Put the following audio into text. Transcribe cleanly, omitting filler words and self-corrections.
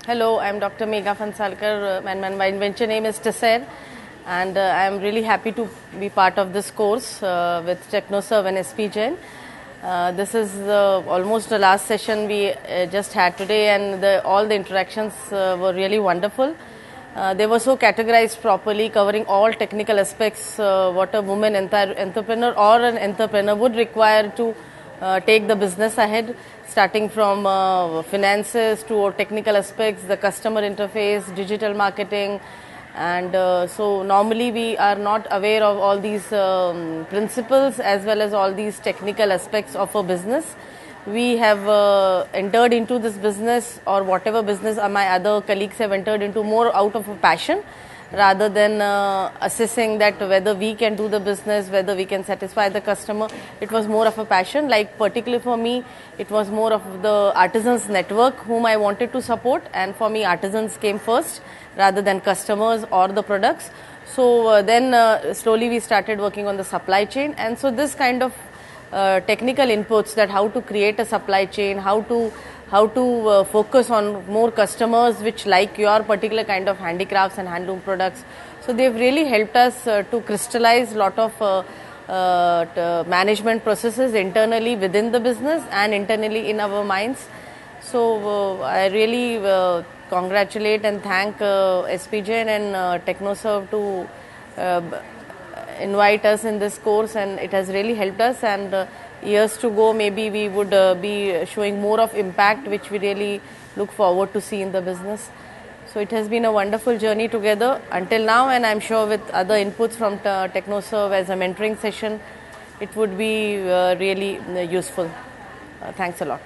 Hello, I'm Dr. Megha Fansalkar, and my venture name is Tesser, and I'm really happy to be part of this course with TechnoServe and SP Jain. This is almost the last session we just had today, and all the interactions were really wonderful. They were so categorized properly, covering all technical aspects what a woman entrepreneur or an entrepreneur would require to take the business ahead, starting from finances to technical aspects, the customer interface, digital marketing. And so normally we are not aware of all these principles as well as all these technical aspects of a business. We have entered into this business, or whatever business my other colleagues have entered into, more out of a passion rather than assessing that whether we can do the business, whether we can satisfy the customer. It was more of a passion. Like particularly for me, it was more of the artisans network whom I wanted to support, and for me artisans came first rather than customers or the products. So then slowly we started working on the supply chain, and so this kind of technical inputs, that how to create a supply chain, how to focus on more customers which like your particular kind of handicrafts and handloom products. So they've really helped us to crystallize lot of management processes internally within the business and internally in our minds. So I really congratulate and thank SP Jain and TechnoServe to invite us in this course, and it has really helped us. And years to go, maybe we would be showing more of impact, which we really look forward to see in the business. So it has been a wonderful journey together until now, and I'm sure with other inputs from TechnoServe as a mentoring session, it would be really useful. Thanks a lot.